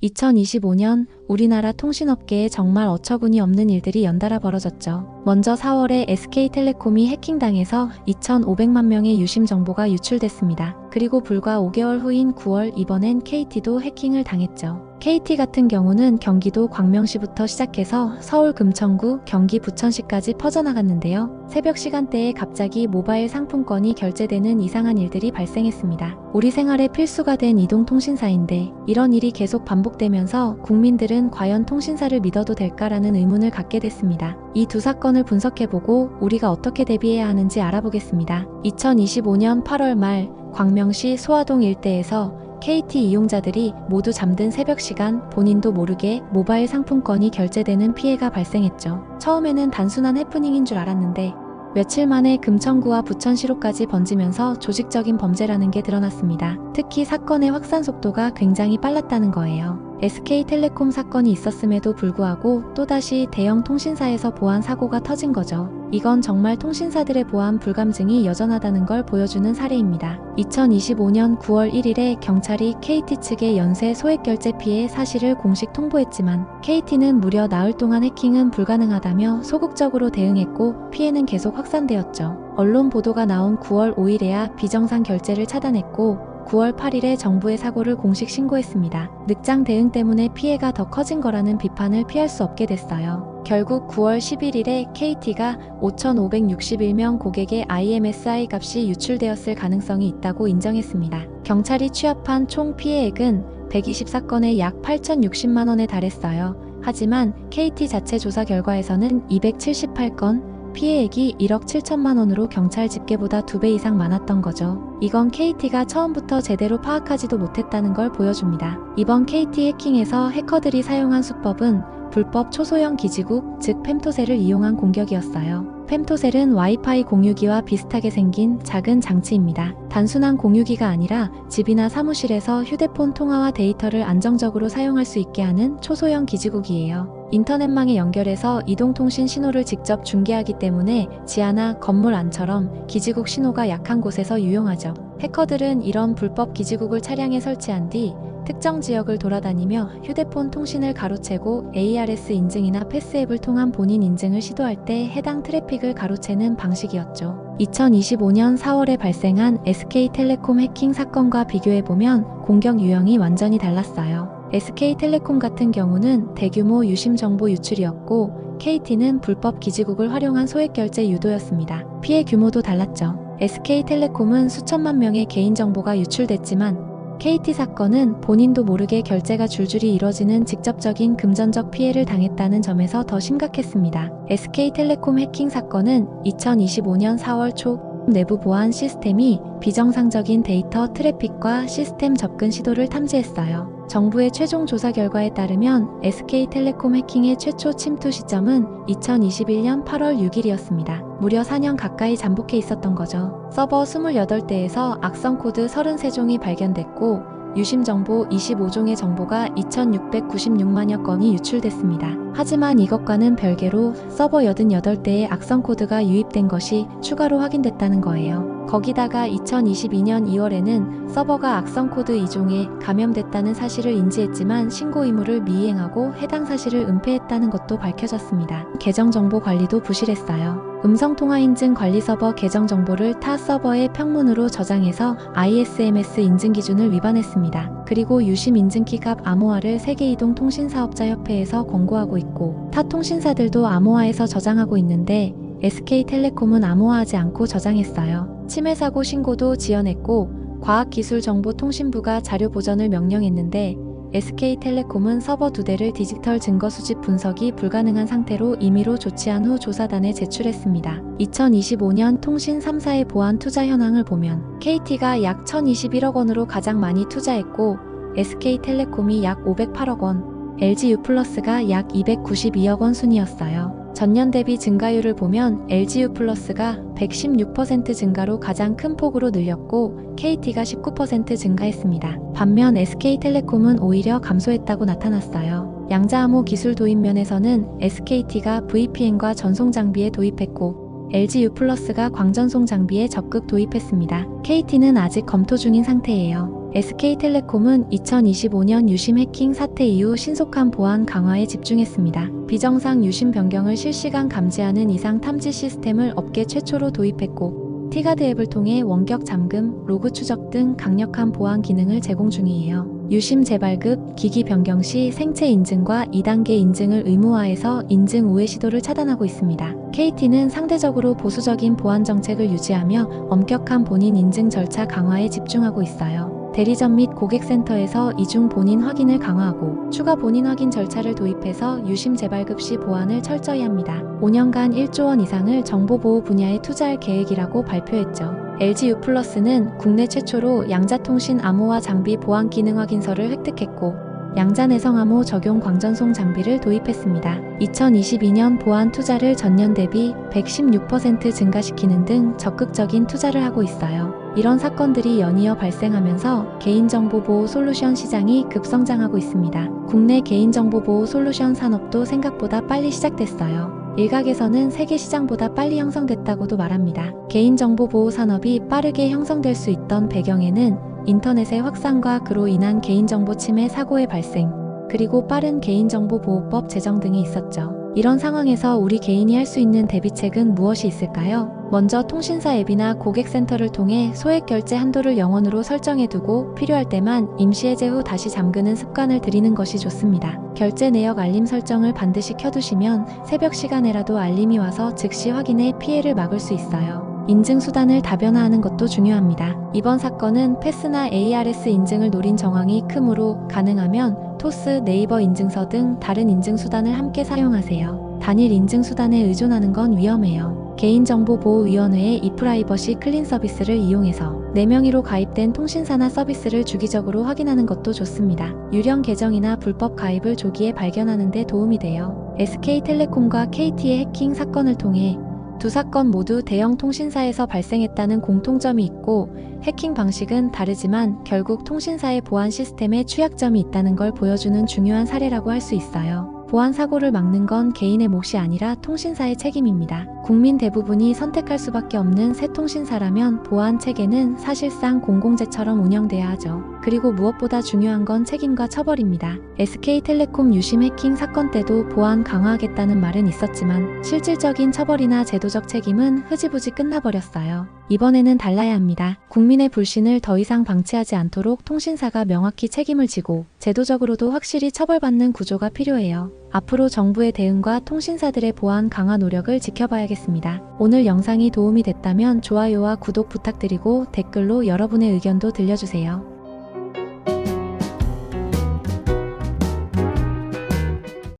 2025년 우리나라 통신업계에 정말 어처구니 없는 일들이 연달아 벌어졌죠. 먼저 4월에 SK텔레콤이 해킹당해서 2,500만 명의 유심 정보가 유출됐습니다. 그리고 불과 5개월 후인 9월 이번엔 KT도 해킹을 당했죠. KT 같은 경우는 경기도 광명시부터 시작해서 서울 금천구, 경기 부천시까지 퍼져나갔는데요. 새벽 시간대에 갑자기 모바일 상품권이 결제되는 이상한 일들이 발생했습니다. 우리 생활의 필수가 된 이동통신사인데 이런 일이 계속 반복되면서 국민들은 과연 통신사를 믿어도 될까라는 의문을 갖게 됐습니다. 이 두 사건을 분석해보고 우리가 어떻게 대비해야 하는지 알아보겠습니다. 2025년 8월 말 광명시 소화동 일대에서 KT 이용자들이 모두 잠든 새벽 시간 본인도 모르게 모바일 상품권이 결제되는 피해가 발생했죠. 처음에는 단순한 해프닝인 줄 알았는데 며칠 만에 금천구와 부천시로까지 번지면서 조직적인 범죄라는 게 드러났습니다. 특히 사건의 확산 속도가 굉장히 빨랐다는 거예요. SK텔레콤 사건이 있었음에도 불구하고 또다시 대형 통신사에서 보안 사고가 터진 거죠. 이건 정말 통신사들의 보안 불감증이 여전하다는 걸 보여주는 사례입니다. 2025년 9월 1일에 경찰이 KT 측의 연쇄 소액 결제 피해 사실을 공식 통보했지만 KT는 무려 나흘 동안 해킹은 불가능하다며 소극적으로 대응했고 피해는 계속 확산되었죠. 언론 보도가 나온 9월 5일에야 비정상 결제를 차단했고 9월 8일에 정부에 사고를 공식 신고했습니다. 늑장 대응 때문에 피해가 더 커진 거라는 비판을 피할 수 없게 됐어요. 결국 9월 11일에 KT가 5,561명 고객의 IMSI 값이 유출되었을 가능성이 있다고 인정했습니다. 경찰이 취합한 총 피해액은 124건에 약 8,060만 원에 달했어요. 하지만 KT 자체 조사 결과에서는 278건, 피해액이 1억 7천만 원으로 경찰 집계보다 2배 이상 많았던 거죠. 이건 KT가 처음부터 제대로 파악하지도 못했다는 걸 보여줍니다. 이번 KT 해킹에서 해커들이 사용한 수법은 불법 초소형 기지국, 즉 펨토셀을 이용한 공격이었어요. 펨토셀은 와이파이 공유기와 비슷하게 생긴 작은 장치입니다. 단순한 공유기가 아니라 집이나 사무실에서 휴대폰 통화와 데이터를 안정적으로 사용할 수 있게 하는 초소형 기지국이에요. 인터넷망에 연결해서 이동통신 신호를 직접 중계하기 때문에 지하나 건물 안처럼 기지국 신호가 약한 곳에서 유용하죠. 해커들은 이런 불법 기지국을 차량에 설치한 뒤 특정 지역을 돌아다니며 휴대폰 통신을 가로채고 ARS 인증이나 패스앱을 통한 본인 인증을 시도할 때 해당 트래픽을 가로채는 방식이었죠. 2025년 4월에 발생한 SK텔레콤 해킹 사건과 비교해보면 공격 유형이 완전히 달랐어요. SK텔레콤 같은 경우는 대규모 유심 정보 유출이었고 KT는 불법 기지국을 활용한 소액 결제 유도였습니다. 피해 규모도 달랐죠. SK텔레콤은 수천만 명의 개인정보가 유출됐지만 KT 사건은 본인도 모르게 결제가 줄줄이 이뤄지는 직접적인 금전적 피해를 당했다는 점에서 더 심각했습니다. SK텔레콤 해킹 사건은 2025년 4월 초 내부 보안 시스템이 비정상적인 데이터 트래픽과 시스템 접근 시도를 탐지했어요. 정부의 최종 조사 결과에 따르면 SK텔레콤 해킹의 최초 침투 시점은 2021년 8월 6일이었습니다. 무려 4년 가까이 잠복해 있었던 거죠. 서버 28대에서 악성 코드 33종이 발견됐고 유심 정보 25종의 정보가 2,696만여 건이 유출됐습니다. 하지만 이것과는 별개로 서버 88대의 악성 코드가 유입된 것이 추가로 확인됐다는 거예요. 거기다가 2022년 2월에는 서버가 악성 코드 2종에 감염됐다는 사실을 인지했지만 신고 의무를 미이행하고 해당 사실을 은폐했다는 것도 밝혀졌습니다. 계정 정보 관리도 부실했어요. 음성통화 인증 관리 서버 계정 정보를 타 서버의 평문으로 저장해서 ISMS 인증 기준을 위반했습니다. 그리고 유심 인증키 값 암호화를 세계이동통신사업자협회에서 권고하고 있고 타 통신사들도 암호화해서 저장하고 있는데 SK텔레콤은 암호화하지 않고 저장했어요. 침해 사고 신고도 지연했고 과학기술정보통신부가 자료 보전을 명령했는데 SK텔레콤은 서버 2대를 디지털 증거 수집 분석이 불가능한 상태로 임의로 조치한 후 조사단에 제출했습니다. 2025년 통신 3사의 보안 투자 현황을 보면 KT가 약 1,021억 원으로 가장 많이 투자했고 SK텔레콤이 약 508억 원, LG유플러스가 약 292억 원 순이었어요. 전년 대비 증가율을 보면 LG유플러스가 116% 증가로 가장 큰 폭으로 늘렸고 KT가 19% 증가했습니다. 반면 SK텔레콤은 오히려 감소했다고 나타났어요. 양자암호 기술 도입 면에서는 SKT가 VPN과 전송 장비에 도입했고 LG유플러스가 광전송 장비에 적극 도입했습니다. KT는 아직 검토 중인 상태예요. SK텔레콤은 2025년 유심 해킹 사태 이후 신속한 보안 강화에 집중했습니다. 비정상 유심 변경을 실시간 감지하는 이상 탐지 시스템을 업계 최초로 도입했고, 티가드 앱을 통해 원격 잠금, 로그 추적 등 강력한 보안 기능을 제공 중이에요. 유심 재발급, 기기 변경 시 생체 인증과 2단계 인증을 의무화해서 인증 우회 시도를 차단하고 있습니다. KT는 상대적으로 보수적인 보안 정책을 유지하며 엄격한 본인 인증 절차 강화에 집중하고 있어요. 대리점 및 고객센터에서 이중 본인 확인을 강화하고 추가 본인 확인 절차를 도입해서 유심 재발급 시 보안을 철저히 합니다. 5년간 1조 원 이상을 정보보호 분야에 투자할 계획이라고 발표했죠. LG유플러스는 국내 최초로 양자통신 암호화 장비 보안 기능 확인서를 획득했고, 양자 내성 암호 적용 광전송 장비를 도입했습니다. 2022년 보안 투자를 전년 대비 116% 증가시키는 등 적극적인 투자를 하고 있어요. 이런 사건들이 연이어 발생하면서 개인정보보호 솔루션 시장이 급성장하고 있습니다. 국내 개인정보보호 솔루션 산업도 생각보다 빨리 시작됐어요. 일각에서는 세계 시장보다 빨리 형성됐다고도 말합니다. 개인정보보호 산업이 빠르게 형성될 수 있던 배경에는 인터넷의 확산과 그로 인한 개인정보 침해 사고의 발생, 그리고 빠른 개인정보보호법 제정 등이 있었죠. 이런 상황에서 우리 개인이 할 수 있는 대비책은 무엇이 있을까요? 먼저 통신사 앱이나 고객센터를 통해 소액 결제 한도를 0원으로 설정해두고 필요할 때만 임시 해제 후 다시 잠그는 습관을 들이는 것이 좋습니다. 결제 내역 알림 설정을 반드시 켜두시면 새벽 시간에라도 알림이 와서 즉시 확인해 피해를 막을 수 있어요. 인증 수단을 다변화하는 것도 중요합니다. 이번 사건은 패스나 ARS 인증을 노린 정황이 크므로 가능하면 토스, 네이버 인증서 등 다른 인증 수단을 함께 사용하세요. 단일 인증 수단에 의존하는 건 위험해요. 개인정보보호위원회의 e프라이버시 클린 서비스를 이용해서 내명의로 가입된 통신사나 서비스를 주기적으로 확인하는 것도 좋습니다. 유령 계정이나 불법 가입을 조기에 발견하는 데 도움이 돼요. SK텔레콤과 KT의 해킹 사건을 통해 두 사건 모두 대형 통신사에서 발생했다는 공통점이 있고, 해킹 방식은 다르지만 결국 통신사의 보안 시스템에 취약점이 있다는 걸 보여주는 중요한 사례라고 할 수 있어요. 보안 사고를 막는 건 개인의 몫이 아니라 통신사의 책임입니다. 국민 대부분이 선택할 수밖에 없는 새 통신사라면 보안 체계는 사실상 공공재처럼 운영돼야 하죠. 그리고 무엇보다 중요한 건 책임과 처벌입니다. SK텔레콤 유심 해킹 사건 때도 보안 강화하겠다는 말은 있었지만 실질적인 처벌이나 제도적 책임은 흐지부지 끝나버렸어요. 이번에는 달라야 합니다. 국민의 불신을 더 이상 방치하지 않도록 통신사가 명확히 책임을 지고 제도적으로도 확실히 처벌받는 구조가 필요해요. 앞으로 정부의 대응과 통신사들의 보안 강화 노력을 지켜봐야겠습니다. 오늘 영상이 도움이 됐다면 좋아요와 구독 부탁드리고 댓글로 여러분의 의견도 들려주세요.